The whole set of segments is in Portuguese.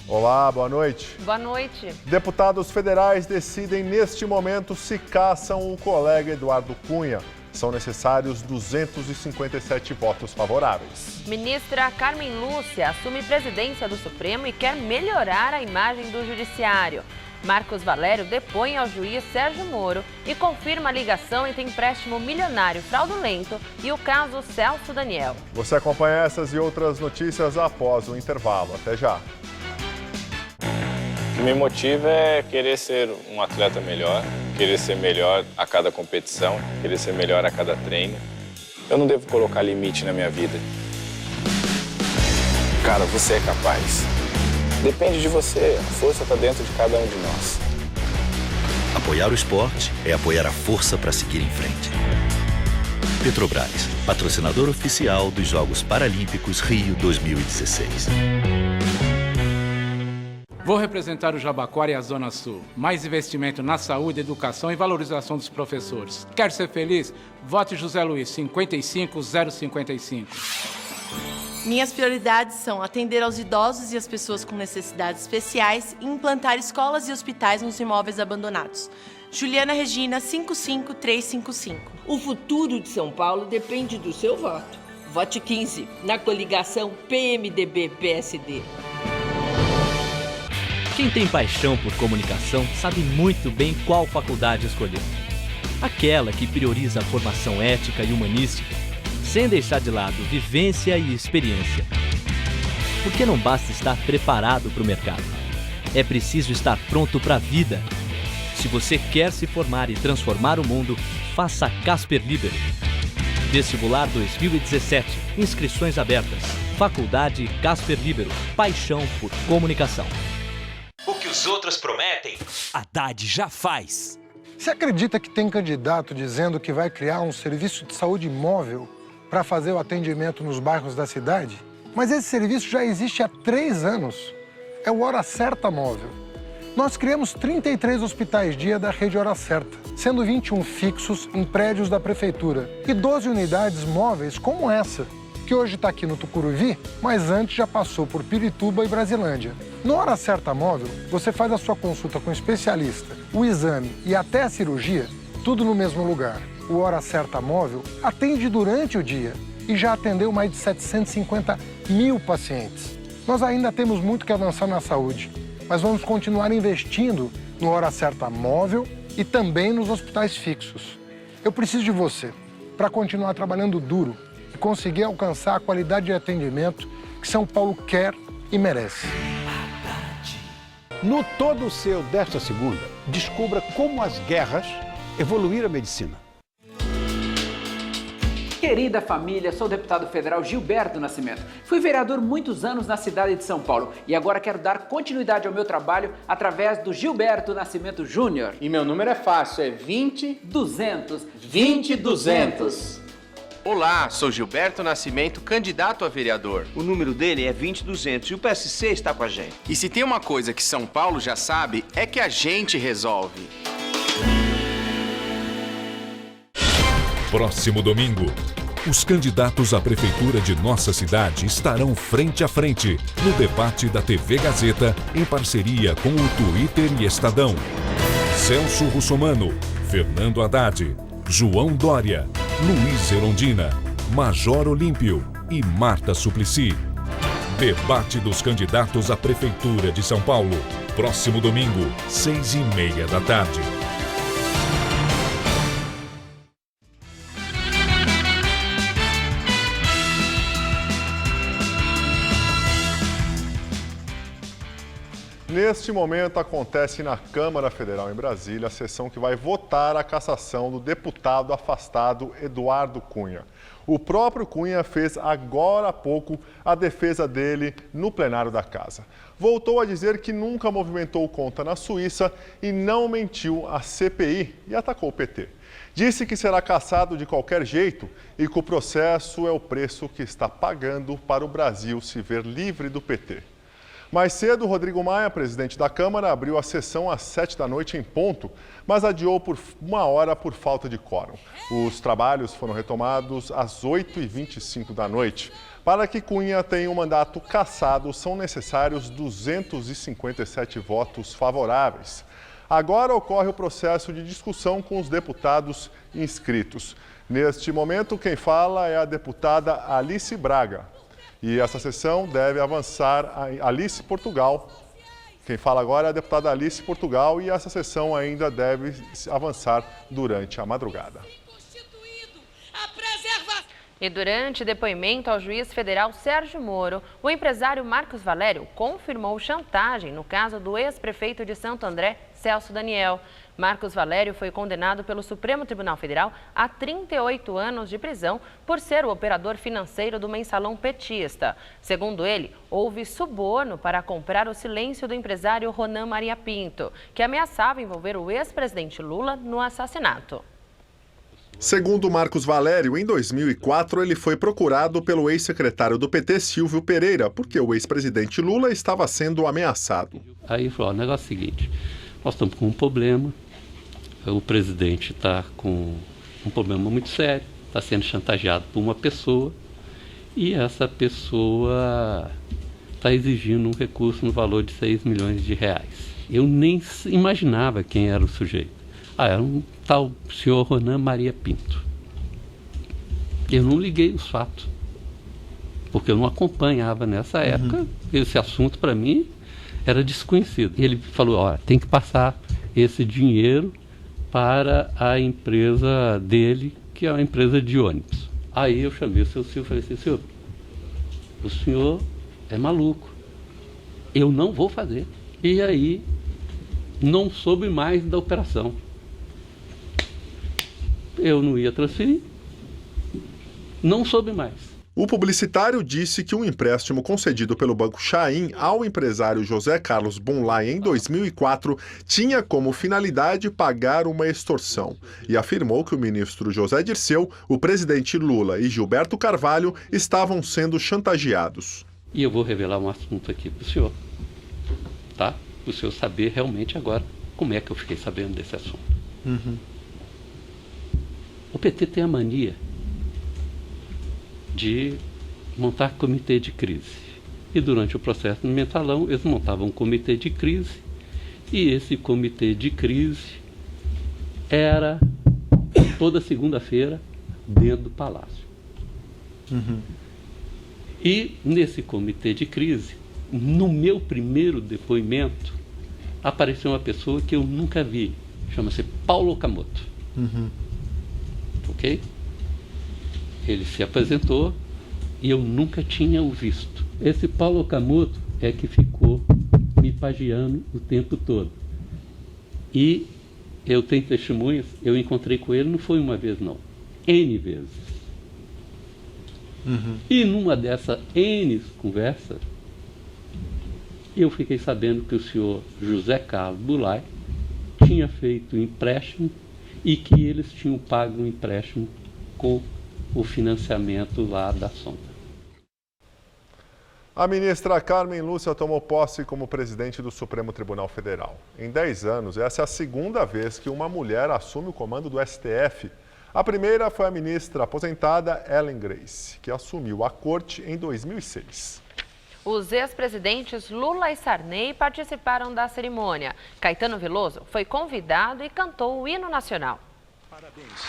Olá, boa noite. Boa noite. Deputados federais decidem neste momento se caçam o colega Eduardo Cunha. São necessários 257 votos favoráveis. Ministra Carmen Lúcia assume presidência do Supremo e quer melhorar a imagem do Judiciário. Marcos Valério depõe ao juiz Sérgio Moro e confirma a ligação entre empréstimo milionário fraudulento e o caso Celso Daniel. Você acompanha essas e outras notícias após o intervalo. Até já. O que me motiva é querer ser um atleta melhor, querer ser melhor a cada competição, querer ser melhor a cada treino. Eu não devo colocar limite na minha vida. Cara, você é capaz. Depende de você, a força está dentro de cada um de nós. Apoiar o esporte é apoiar a força para seguir em frente. Petrobras, patrocinador oficial dos Jogos Paralímpicos Rio 2016. Vou representar o Jabaquara e a Zona Sul. Mais investimento na saúde, educação e valorização dos professores. Quer ser feliz? Vote José Luiz, 55055. Minhas prioridades são atender aos idosos e as pessoas com necessidades especiais e implantar escolas e hospitais nos imóveis abandonados. Juliana Regina, 55355. O futuro de São Paulo depende do seu voto. Vote 15, na coligação PMDB-PSD. Quem tem paixão por comunicação sabe muito bem qual faculdade escolher. Aquela que prioriza a formação ética e humanística, sem deixar de lado vivência e experiência. Porque não basta estar preparado para o mercado. É preciso estar pronto para a vida. Se você quer se formar e transformar o mundo, faça Casper Libero. Vestibular 2017. Inscrições abertas. Faculdade Casper Libero. Paixão por comunicação. O que os outros prometem, Haddad já faz. Você acredita que tem candidato dizendo que vai criar um serviço de saúde móvel para fazer o atendimento nos bairros da cidade? Mas esse serviço já existe há 3 anos. É o Hora Certa Móvel. Nós criamos 33 hospitais-dia da rede Hora Certa, sendo 21 fixos em prédios da prefeitura e 12 unidades móveis como essa, que hoje está aqui no Tucuruvi, mas antes já passou por Pirituba e Brasilândia. No Hora Certa Móvel, você faz a sua consulta com o especialista, o exame e até a cirurgia, tudo no mesmo lugar. O Hora Certa Móvel atende durante o dia e já atendeu mais de 750 mil pacientes. Nós ainda temos muito que avançar na saúde, mas vamos continuar investindo no Hora Certa Móvel e também nos hospitais fixos. Eu preciso de você para continuar trabalhando duro e conseguir alcançar a qualidade de atendimento que São Paulo quer e merece. No Todo Seu desta segunda, descubra como as guerras evoluíram a medicina. Querida família, sou o deputado federal Gilberto Nascimento. Fui vereador muitos anos na cidade de São Paulo e agora quero dar continuidade ao meu trabalho através do Gilberto Nascimento Júnior. E meu número é fácil, é 20200. 20200. Olá, sou Gilberto Nascimento, candidato a vereador. O número dele é 20200 e o PSC está com a gente. E se tem uma coisa que São Paulo já sabe, é que a gente resolve. Próximo domingo, os candidatos à prefeitura de nossa cidade estarão frente a frente no debate da TV Gazeta em parceria com o Twitter e Estadão. Celso Russomano, Fernando Haddad, João Dória, Luiz Erundina, Major Olímpio e Marta Suplicy. Debate dos candidatos à Prefeitura de São Paulo. Próximo domingo, 6h30 da tarde. Neste momento acontece na Câmara Federal em Brasília a sessão que vai votar a cassação do deputado afastado Eduardo Cunha. O próprio Cunha fez agora há pouco a defesa dele no plenário da casa. Voltou a dizer que nunca movimentou conta na Suíça e não mentiu à CPI e atacou o PT. Disse que será cassado de qualquer jeito e que o processo é o preço que está pagando para o Brasil se ver livre do PT. Mais cedo, Rodrigo Maia, presidente da Câmara, abriu a sessão às 7h em ponto, mas adiou por 1 hora por falta de quórum. Os trabalhos foram retomados às 8h25. Para que Cunha tenha um mandato cassado, são necessários 257 votos favoráveis. Agora ocorre o processo de discussão com os deputados inscritos. Neste momento, quem fala é a deputada Alice Braga. E essa sessão deve avançar a Alice Portugal. Quem fala agora é a deputada Alice Portugal e essa sessão ainda deve avançar durante a madrugada. E durante depoimento ao juiz federal Sérgio Moro, o empresário Marcos Valério confirmou chantagem no caso do ex-prefeito de Santo André, Celso Daniel. Marcos Valério foi condenado pelo Supremo Tribunal Federal a 38 anos de prisão por ser o operador financeiro do mensalão petista. Segundo ele, houve suborno para comprar o silêncio do empresário Ronan Maria Pinto, que ameaçava envolver o ex-presidente Lula no assassinato. Segundo Marcos Valério, em 2004 ele foi procurado pelo ex-secretário do PT, Silvio Pereira, porque o ex-presidente Lula estava sendo ameaçado. Aí ele falou, o negócio é o seguinte, nós estamos com um problema, o presidente está com um problema muito sério, está sendo chantageado por uma pessoa e essa pessoa está exigindo um recurso no valor de 6 milhões de reais. Eu nem imaginava quem era o sujeito. Era um tal senhor Ronan Maria Pinto. Eu não liguei os fatos, porque eu não acompanhava nessa época, esse assunto para mim era desconhecido. Ele falou, olha, tem que passar esse dinheiro para a empresa dele, que é uma empresa de ônibus. Aí eu chamei o seu Silvio e falei assim, senhor, o senhor é maluco, eu não vou fazer. E aí não soube mais da operação. Eu não ia transferir, não soube mais. O publicitário disse que um empréstimo concedido pelo Banco Chain ao empresário José Carlos Bonlai em 2004 tinha como finalidade pagar uma extorsão e afirmou que o ministro José Dirceu, o presidente Lula e Gilberto Carvalho estavam sendo chantageados. E eu vou revelar um assunto aqui para o senhor, tá? Para o senhor saber realmente agora como é que eu fiquei sabendo desse assunto. O PT tem a mania de montar comitê de crise. E durante o processo no mensalão, eles montavam um comitê de crise, e esse comitê de crise era toda segunda-feira dentro do Palácio. E nesse comitê de crise, no meu primeiro depoimento, apareceu uma pessoa que eu nunca vi, chama-se Paulo Okamoto. Ok? Ele se apresentou e eu nunca tinha o visto. Esse Paulo Okamoto é que ficou me pagiando o tempo todo. E eu tenho testemunhas, eu encontrei com ele, não foi uma vez não, N vezes. E numa dessas N conversas, eu fiquei sabendo que o senhor José Carlos Bonlai tinha feito um empréstimo e que eles tinham pago um empréstimo com o financiamento lá da sonda. A ministra Carmen Lúcia tomou posse como presidente do Supremo Tribunal Federal. Em 10 anos, essa é a segunda vez que uma mulher assume o comando do STF. A primeira foi a ministra aposentada Ellen Grace, que assumiu a corte em 2006. Os ex-presidentes Lula e Sarney participaram da cerimônia. Caetano Veloso foi convidado e cantou o hino nacional.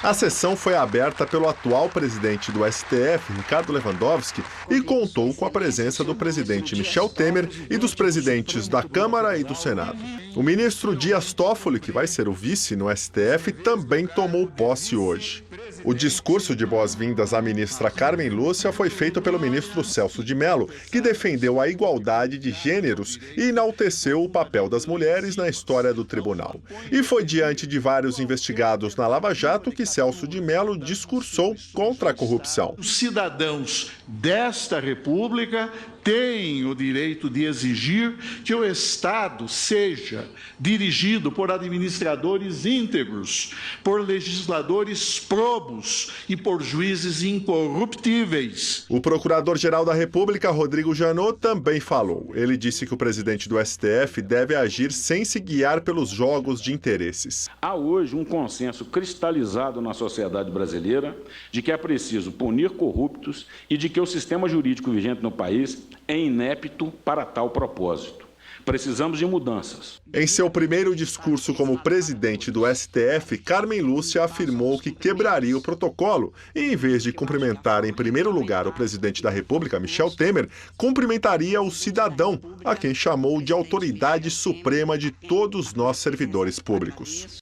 A sessão foi aberta pelo atual presidente do STF, Ricardo Lewandowski, e contou com a presença do presidente Michel Temer e dos presidentes da Câmara e do Senado. O ministro Dias Toffoli, que vai ser o vice no STF, também tomou posse hoje. O discurso de boas-vindas à ministra Carmen Lúcia foi feito pelo ministro Celso de Mello, que defendeu a igualdade de gêneros e enalteceu o papel das mulheres na história do tribunal. E foi diante de vários investigados na Lava Jato que Celso de Mello discursou contra a corrupção. Os cidadãos desta República tem o direito de exigir que o Estado seja dirigido por administradores íntegros, por legisladores probos e por juízes incorruptíveis. O Procurador-Geral da República, Rodrigo Janot, também falou. Ele disse que o presidente do STF deve agir sem se guiar pelos jogos de interesses. Há hoje um consenso cristalizado na sociedade brasileira de que é preciso punir corruptos e de que o sistema jurídico vigente no país é inepto para tal propósito. Precisamos de mudanças. Em seu primeiro discurso como presidente do STF, Carmen Lúcia afirmou que quebraria o protocolo e, em vez de cumprimentar em primeiro lugar o presidente da República, Michel Temer, cumprimentaria o cidadão, a quem chamou de autoridade suprema de todos nós servidores públicos.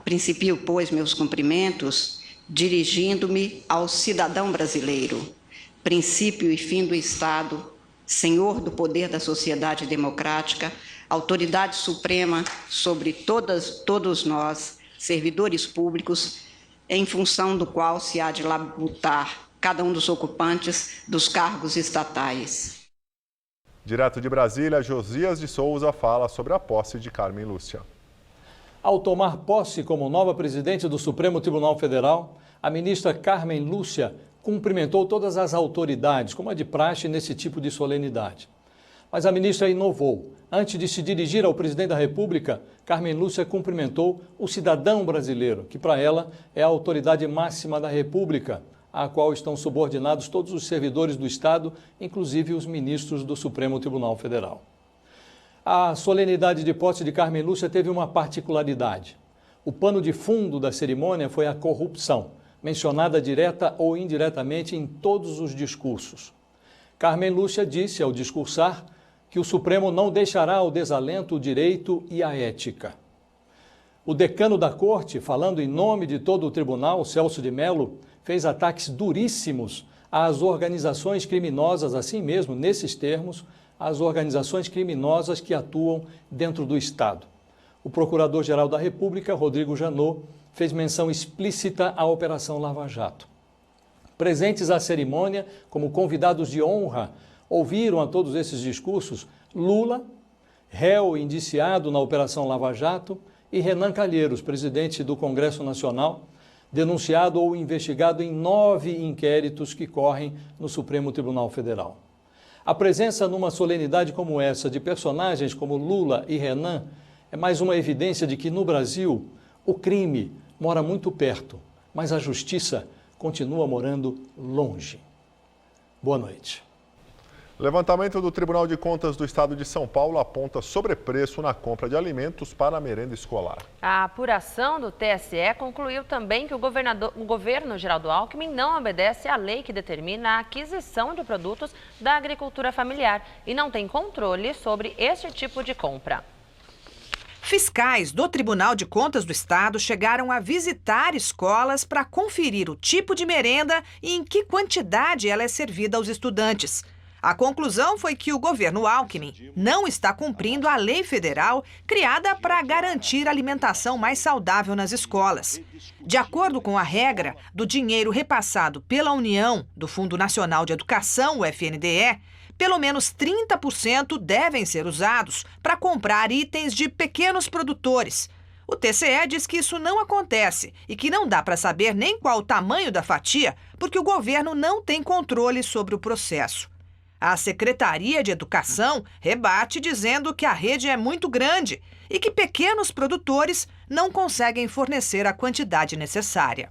Principio, pois, meus cumprimentos dirigindo-me ao cidadão brasileiro, princípio e fim do Estado, senhor do poder da sociedade democrática, autoridade suprema sobre todos nós, servidores públicos, em função do qual se há de labutar cada um dos ocupantes dos cargos estatais. Direto de Brasília, Josias de Souza fala sobre a posse de Carmen Lúcia. Ao tomar posse como nova presidente do Supremo Tribunal Federal, a ministra Carmen Lúcia cumprimentou todas as autoridades, como é de praxe nesse tipo de solenidade. Mas a ministra inovou. Antes de se dirigir ao presidente da República, Carmen Lúcia cumprimentou o cidadão brasileiro, que para ela é a autoridade máxima da República, à qual estão subordinados todos os servidores do Estado, inclusive os ministros do Supremo Tribunal Federal. A solenidade de posse de Carmen Lúcia teve uma particularidade. O pano de fundo da cerimônia foi a corrupção, mencionada direta ou indiretamente em todos os discursos. Carmen Lúcia disse ao discursar que o Supremo não deixará ao desalento o direito e a ética. O decano da Corte, falando em nome de todo o tribunal, Celso de Mello, fez ataques duríssimos às organizações criminosas, assim mesmo, nesses termos, às organizações criminosas que atuam dentro do Estado. O Procurador-Geral da República, Rodrigo Janot, fez menção explícita à Operação Lava Jato. Presentes à cerimônia, como convidados de honra, ouviram a todos esses discursos Lula, réu indiciado na Operação Lava Jato, e Renan Calheiros, presidente do Congresso Nacional, denunciado ou investigado em 9 inquéritos que correm no Supremo Tribunal Federal. A presença numa solenidade como essa de personagens como Lula e Renan é mais uma evidência de que no Brasil o crime mora muito perto, mas a justiça continua morando longe. Boa noite. Levantamento do Tribunal de Contas do Estado de São Paulo aponta sobrepreço na compra de alimentos para a merenda escolar. A apuração do TSE concluiu também que o governo Geraldo Alckmin não obedece à lei que determina a aquisição de produtos da agricultura familiar e não tem controle sobre este tipo de compra. Fiscais do Tribunal de Contas do Estado chegaram a visitar escolas para conferir o tipo de merenda e em que quantidade ela é servida aos estudantes. A conclusão foi que o governo Alckmin não está cumprindo a lei federal criada para garantir alimentação mais saudável nas escolas. De acordo com a regra do dinheiro repassado pela União do Fundo Nacional de Educação, o FNDE, pelo menos 30% devem ser usados para comprar itens de pequenos produtores. O TCE diz que isso não acontece e que não dá para saber nem qual o tamanho da fatia, porque o governo não tem controle sobre o processo. A Secretaria de Educação rebate dizendo que a rede é muito grande e que pequenos produtores não conseguem fornecer a quantidade necessária.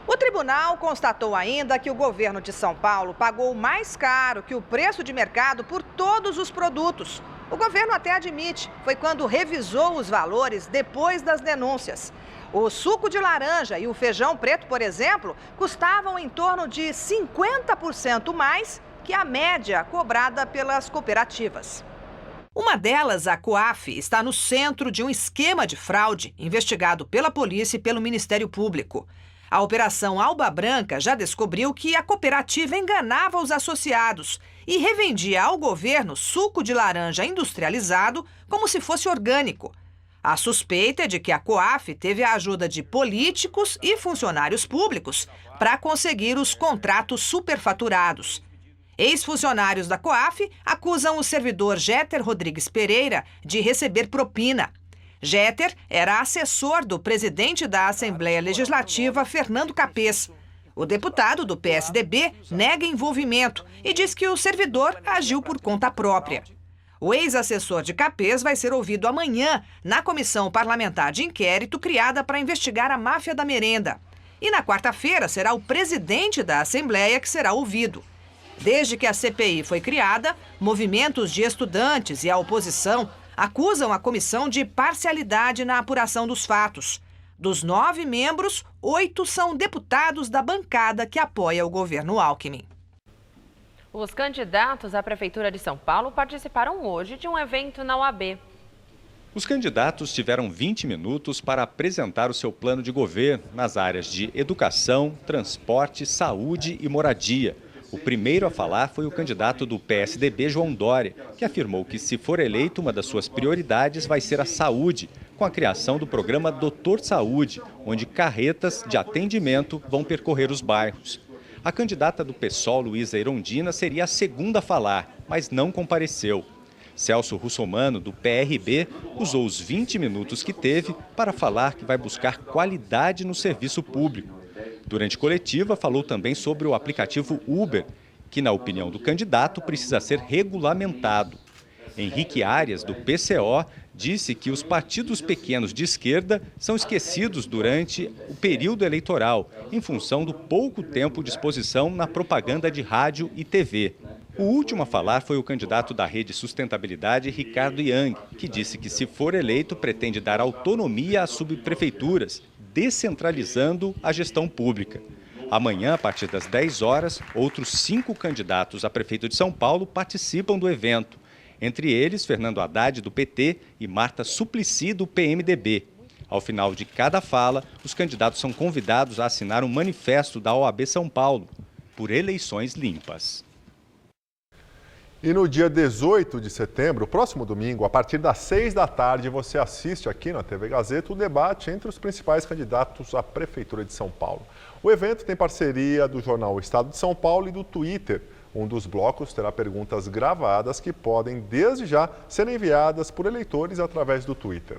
O tribunal constatou ainda que o governo de São Paulo pagou mais caro que o preço de mercado por todos os produtos. O governo até admite, foi quando revisou os valores depois das denúncias. O suco de laranja e o feijão preto, por exemplo, custavam em torno de 50% mais que a média cobrada pelas cooperativas. Uma delas, a Coaf, está no centro de um esquema de fraude investigado pela polícia e pelo Ministério Público. A Operação Alba Branca já descobriu que a cooperativa enganava os associados e revendia ao governo suco de laranja industrializado como se fosse orgânico. A suspeita é de que a Coaf teve a ajuda de políticos e funcionários públicos para conseguir os contratos superfaturados. Ex-funcionários da COAF acusam o servidor Jeter Rodrigues Pereira de receber propina. Jeter era assessor do presidente da Assembleia Legislativa, Fernando Capês. O deputado do PSDB nega envolvimento e diz que o servidor agiu por conta própria. O ex-assessor de Capês vai ser ouvido amanhã na comissão parlamentar de inquérito criada para investigar a máfia da merenda. E na quarta-feira será o presidente da Assembleia que será ouvido. Desde que a CPI foi criada, movimentos de estudantes e a oposição acusam a comissão de parcialidade na apuração dos fatos. Dos 9 membros, 8 são deputados da bancada que apoia o governo Alckmin. Os candidatos à Prefeitura de São Paulo participaram hoje de um evento na UAB. Os candidatos tiveram 20 minutos para apresentar o seu plano de governo nas áreas de educação, transporte, saúde e moradia. O primeiro a falar foi o candidato do PSDB, João Dória, que afirmou que, se for eleito, uma das suas prioridades vai ser a saúde, com a criação do programa Doutor Saúde, onde carretas de atendimento vão percorrer os bairros. A candidata do PSOL, Luísa Erundina, seria a segunda a falar, mas não compareceu. Celso Russomano, do PRB, usou os 20 minutos que teve para falar que vai buscar qualidade no serviço público. Durante coletiva, falou também sobre o aplicativo Uber, que, na opinião do candidato, precisa ser regulamentado. Henrique Arias, do PCO, disse que os partidos pequenos de esquerda são esquecidos durante o período eleitoral, em função do pouco tempo de exposição na propaganda de rádio e TV. O último a falar foi o candidato da Rede Sustentabilidade, Ricardo Yang, que disse que, se for eleito, pretende dar autonomia às subprefeituras, descentralizando a gestão pública. Amanhã, a partir das 10 horas, outros 5 candidatos a prefeito de São Paulo participam do evento. Entre eles, Fernando Haddad, do PT, e Marta Suplicy, do PMDB. Ao final de cada fala, os candidatos são convidados a assinar um manifesto da OAB São Paulo, por eleições limpas. E no dia 18 de setembro, próximo domingo, a partir das 6 da tarde, você assiste aqui na TV Gazeta o debate entre os principais candidatos à Prefeitura de São Paulo. O evento tem parceria do jornal Estado de São Paulo e do Twitter. Um dos blocos terá perguntas gravadas que podem, desde já, ser enviadas por eleitores através do Twitter.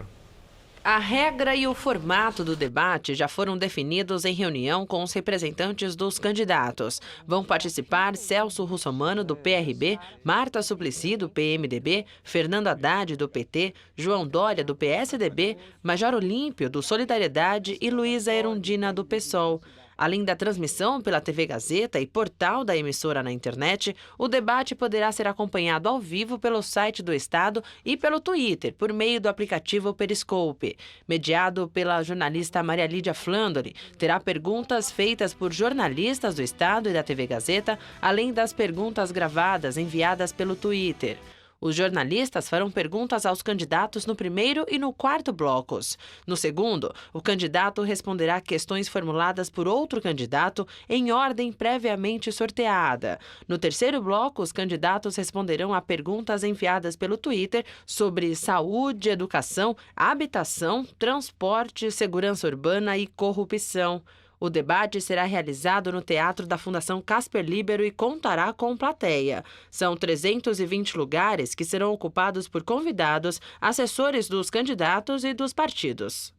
A regra e o formato do debate já foram definidos em reunião com os representantes dos candidatos. Vão participar Celso Russomano, do PRB, Marta Suplicy, do PMDB, Fernando Haddad, do PT, João Dória, do PSDB, Major Olímpio, do Solidariedade e Luísa Erundina, do PSOL. Além da transmissão pela TV Gazeta e portal da emissora na internet, o debate poderá ser acompanhado ao vivo pelo site do Estado e pelo Twitter, por meio do aplicativo Periscope. Mediado pela jornalista Maria Lídia Flandoli, terá perguntas feitas por jornalistas do Estado e da TV Gazeta, além das perguntas gravadas enviadas pelo Twitter. Os jornalistas farão perguntas aos candidatos no primeiro e no quarto blocos. No segundo, o candidato responderá questões formuladas por outro candidato em ordem previamente sorteada. No terceiro bloco, os candidatos responderão a perguntas enviadas pelo Twitter sobre saúde, educação, habitação, transporte, segurança urbana e corrupção. O debate será realizado no Teatro da Fundação Casper Libero e contará com plateia. São 320 lugares que serão ocupados por convidados, assessores dos candidatos e dos partidos.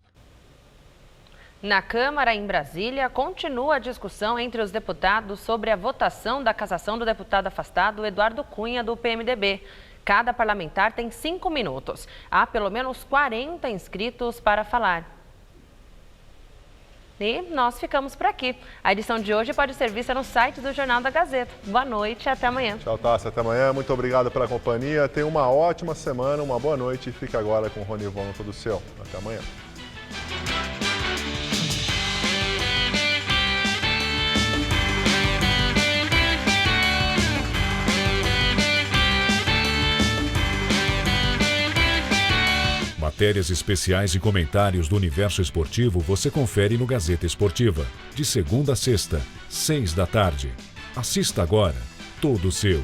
Na Câmara, em Brasília, continua a discussão entre os deputados sobre a votação da cassação do deputado afastado Eduardo Cunha, do PMDB. Cada parlamentar tem 5 minutos. Há pelo menos 40 inscritos para falar. E nós ficamos por aqui. A edição de hoje pode ser vista no site do Jornal da Gazeta. Boa noite e até amanhã. Tchau, Tássia. Até amanhã. Muito obrigado pela companhia. Tenha uma ótima semana, uma boa noite e fique agora com o Ronivon no Todo Seu. Até amanhã. Matérias especiais e comentários do universo esportivo você confere no Gazeta Esportiva, de segunda a sexta, 6 da tarde. Assista agora, Todo Seu.